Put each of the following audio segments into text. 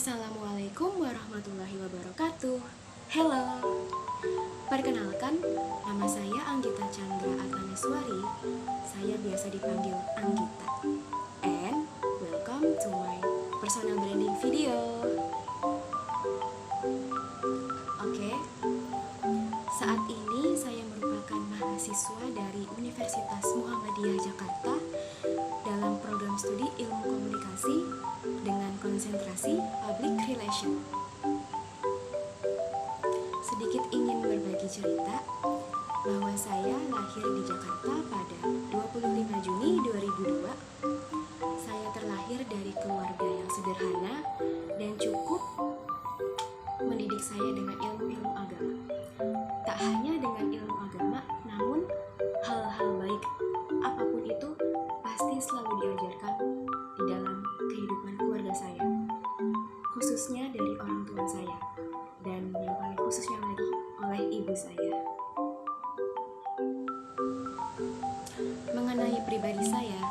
Assalamualaikum warahmatullahi wabarakatuh. Hello, perkenalkan, nama saya Anggita Chandra Ataneswari. Saya biasa dipanggil Anggita. And welcome to my personal branding video. Oke, saat ini saya merupakan mahasiswa dari Universitas Muhammadiyah Jakarta dalam program studi ilmu komunikasi dengan konsentrasi public relation. Sedikit ingin berbagi cerita bahwa saya lahir di Jakarta pada 25 Juni 2002. Saya terlahir dari keluarga yang sederhana dan cukup mendidik saya dengan ilmu-ilmu agama. Tak hanya dengan ilmu agama, namun hal-hal baik apapun itu pasti selalu diajarkan di dalam kehidupan keluarga saya, khususnya dari orang tua saya, dan yang paling khususnya lagi oleh ibu saya. Mengenai pribadi saya,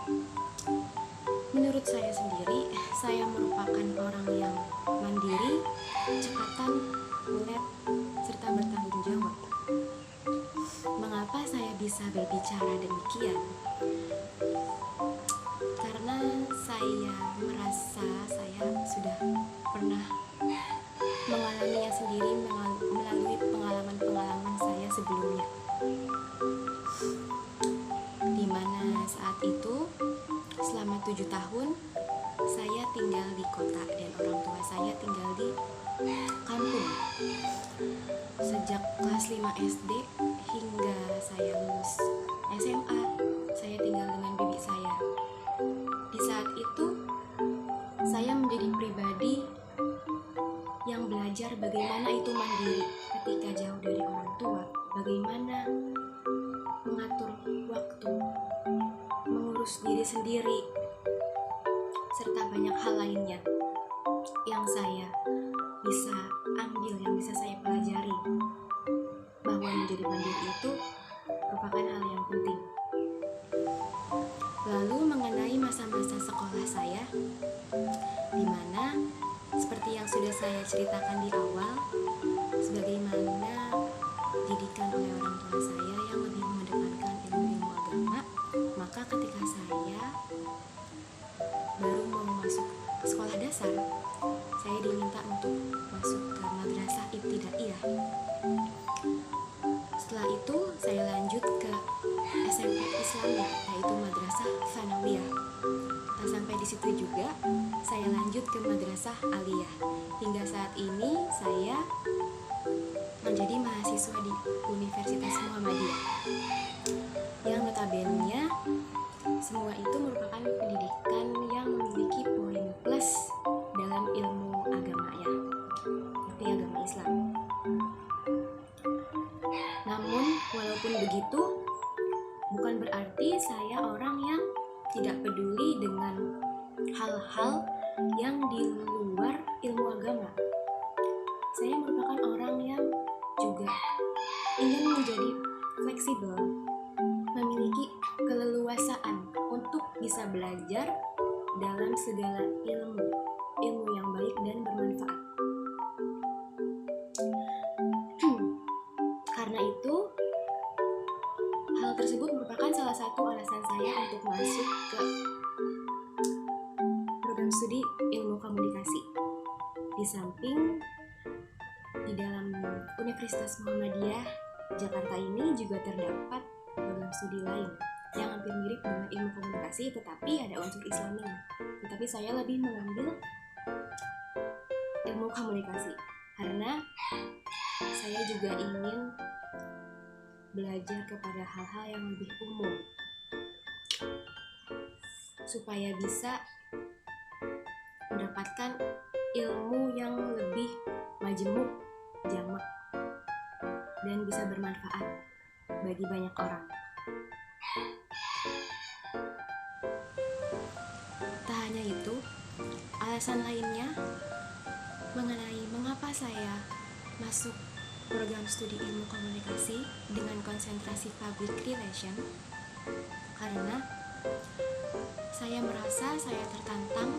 menurut saya sendiri, saya merupakan orang yang mandiri, cekatan, ulet, serta bertanggung jawab. Mengapa saya bisa berbicara demikian? Karena saya merasa saya sudah pernah mengalaminya sendiri melalui pengalaman-pengalaman saya sebelumnya, di mana saat itu selama 7 tahun saya tinggal di kota dan orang tua saya tinggal di kampung. Sejak kelas 5 SD hingga saya lulus SMA, saya tinggal dengan bibi saya. Di saat itu saya menjadi pribadi yang belajar bagaimana itu mandiri ketika jauh dari orang tua, bagaimana mengatur waktu, mengurus diri sendiri, serta banyak hal lainnya yang saya bisa ambil, yang bisa saya pelajari, bahwa menjadi mandiri itu merupakan hal yang penting. Lalu mengenai masa-masa sekolah saya, di mana seperti yang sudah saya ceritakan di awal, sebagaimana didikan oleh orang tua saya yang lebih mengedepankan ilmu-ilmu agama, maka ketika saya baru mau masuk ke sekolah dasar, saya diminta untuk masuk ke madrasah ibtidaiyah. Setelah itu saya lanjut ke SMP Islamik, yaitu madrasah Tsanawiyah. Nah, sampai di situ juga saya lanjut ke madrasah aliyah. Hingga saat ini saya menjadi mahasiswa di Universitas Muhammadiyah, yang notabene semua itu merupakan pendidikan yang memiliki poin plus dalam ilmu agama, ya, yakni agama Islam. Namun walaupun begitu, bukan berarti saya orang yang tidak peduli dengan hal-hal yang di luar ilmu agama. Saya merupakan orang yang juga ingin menjadi fleksibel, memiliki keleluasaan untuk bisa belajar dalam segala ilmu yang baik dan bermanfaat. Karena itu, hal tersebut merupakan salah satu alasan saya untuk masuk ke program studi ilmu komunikasi. Di samping di dalam Universitas Muhammadiyah Jakarta ini juga terdapat program studi lain yang hampir mirip dengan ilmu komunikasi, tetapi ada unsur Islaminya. Tetapi saya lebih mengambil ilmu komunikasi karena saya juga ingin belajar kepada hal-hal yang lebih umum supaya bisa mendapatkan ilmu yang lebih majemuk, jamak, dan bisa bermanfaat bagi banyak orang. Tak hanya itu, alasan lainnya mengenai mengapa saya masuk program studi ilmu komunikasi dengan konsentrasi public relation, karena saya merasa saya tertantang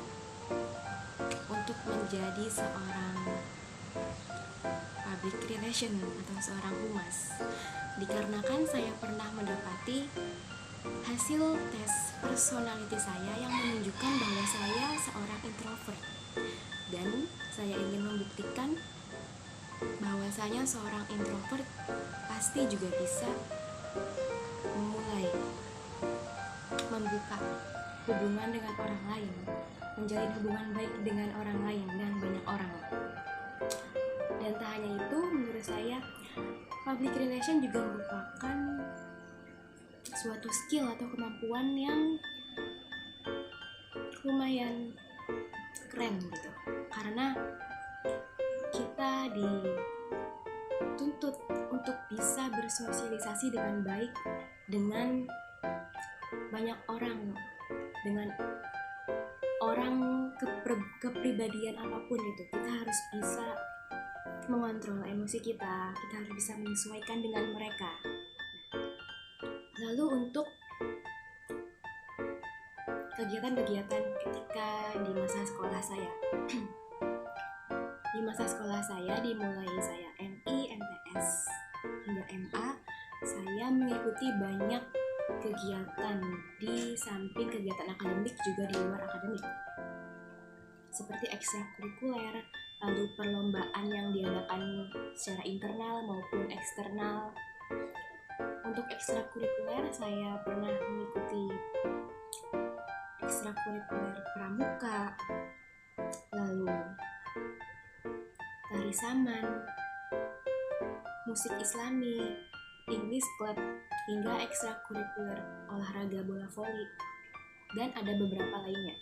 untuk menjadi seorang public relation atau seorang humas, dikarenakan saya pernah mendapati hasil tes personality saya yang menunjukkan bahwa saya seorang introvert, dan saya ingin membuktikan bahwasanya seorang introvert pasti juga bisa memulai membuka hubungan dengan orang lain, menjalin hubungan baik dengan orang lain dan banyak orang. Dan tak hanya itu, menurut saya public relation juga merupakan suatu skill atau kemampuan yang lumayan keren gitu, karena kita dituntut untuk bisa bersosialisasi dengan baik dengan banyak orang, dengan orang kepribadian apapun itu. Kita harus bisa mengontrol emosi kita harus bisa menyesuaikan dengan mereka. Lalu untuk kegiatan-kegiatan ketika di masa sekolah saya di masa sekolah saya, dimulai saya MI, MTS hingga MA, saya mengikuti banyak kegiatan di samping kegiatan akademik, juga di luar akademik, seperti ekstrakurikuler, lalu perlombaan yang diadakan secara internal maupun eksternal. Untuk ekstrakurikuler, saya pernah mengikuti ekstrakurikuler pramuka, lalu tari saman, musik islami, English club, hingga ekstrakurikuler olahraga bola voli, dan ada beberapa lainnya.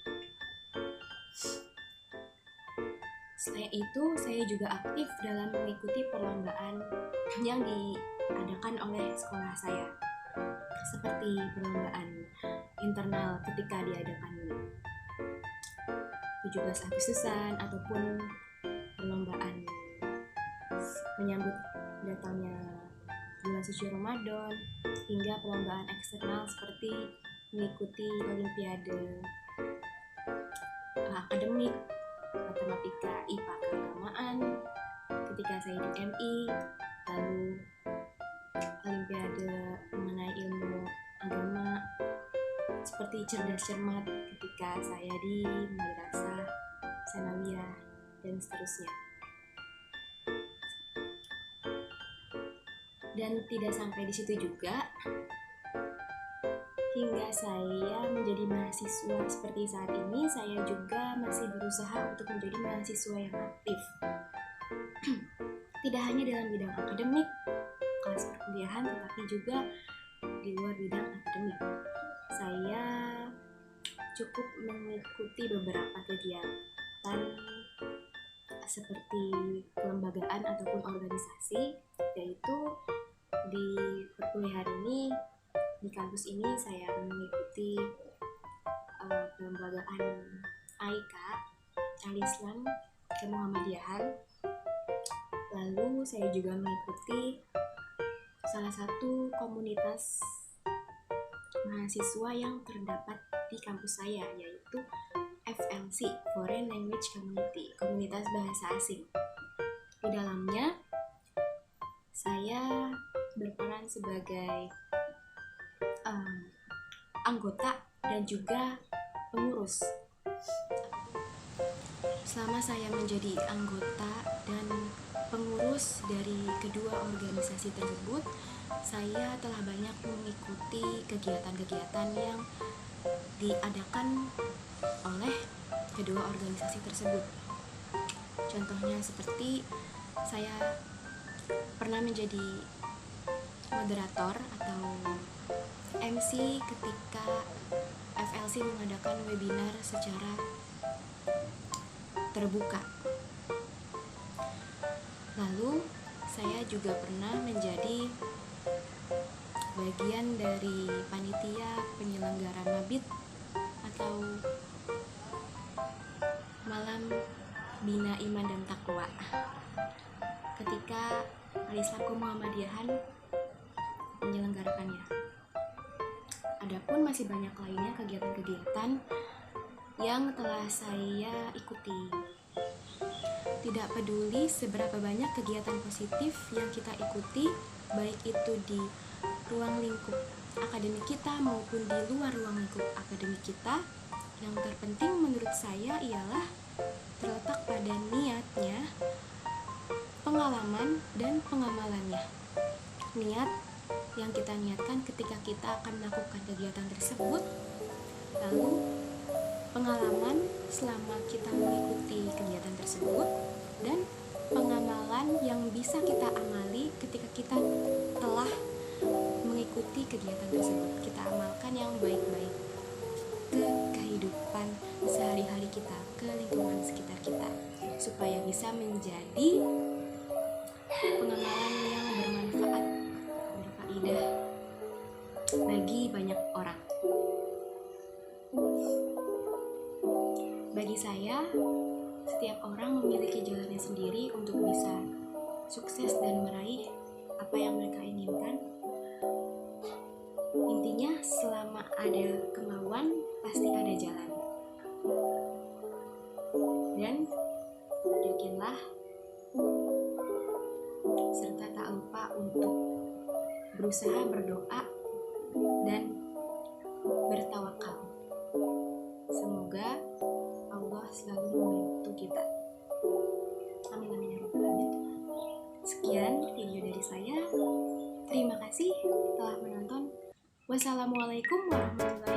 Selain itu, saya juga aktif dalam mengikuti perlombaan yang diadakan oleh sekolah saya, seperti perlombaan internal ketika diadakan 17 Agustusan ataupun perlombaan menyambut datangnya bulan suci Ramadan, hingga perlombaan eksternal seperti mengikuti olimpiade akademik, matematika, IPA, keagamaan ketika saya di MI, lalu olimpiade mengenai ilmu agama seperti cerdas cermat ketika saya di Madrasah Sanawiyah, dan seterusnya. Dan tidak sampai di situ juga, hingga saya menjadi mahasiswa seperti saat ini, saya juga masih berusaha untuk menjadi mahasiswa yang aktif. Tidak hanya dalam bidang akademik, kelas perkuliahan, tetapi juga di luar bidang akademik. Saya cukup mengikuti beberapa kegiatan seperti kelembagaan ataupun organisasi, yaitu di perkuliahan ini, di kampus ini saya mengikuti kelembagaan AIK, Al-Islam Kemuhammadiyahan. Lalu saya juga mengikuti salah satu komunitas mahasiswa yang terdapat di kampus saya, yaitu FLC, Foreign Language Community, komunitas bahasa asing. Di dalamnya saya berperan sebagai anggota dan juga pengurus. Selama saya menjadi anggota dan pengurus dari kedua organisasi tersebut, saya telah banyak mengikuti kegiatan-kegiatan yang diadakan oleh kedua organisasi tersebut. Contohnya seperti saya pernah menjadi moderator atau MC ketika FLC mengadakan webinar secara terbuka. Lalu saya juga pernah menjadi bagian dari panitia penyelenggara Mabit atau Malam Bina Iman dan Takwa ketika Al-Islam Kemuhammadiyahan menyelenggarakannya. Adapun masih banyak lainnya kegiatan-kegiatan yang telah saya ikuti. Tidak peduli seberapa banyak kegiatan positif yang kita ikuti, baik itu di ruang lingkup akademik kita maupun di luar ruang lingkup akademik kita, yang terpenting menurut saya ialah terletak pada niatnya, pengalaman, dan pengamalannya. Niat yang kita niatkan ketika kita akan melakukan kegiatan tersebut, lalu pengalaman selama kita mengikuti kegiatan tersebut, dan pengamalan yang bisa kita amali ketika kita telah mengikuti kegiatan tersebut. Kita amalkan yang baik-baik ke kehidupan sehari-hari kita, ke lingkungan sekitar kita, supaya bisa menjadi pengamalan yang bermanfaat, berfaedah bagi banyak orang. Bagi saya, setiap orang memiliki jalannya sendiri untuk bisa sukses dan meraih apa yang mereka inginkan. Intinya, selama ada kemauan, pasti ada jalan. Dan yakinlah, serta tak lupa untuk berusaha berdoa dan bertawakal. Semoga Allah selalu membantu kita. Amin amin ya rabbal alamin. Sekian video dari saya. Terima kasih telah menonton. Wassalamualaikum warahmatullahi wabarakatuh.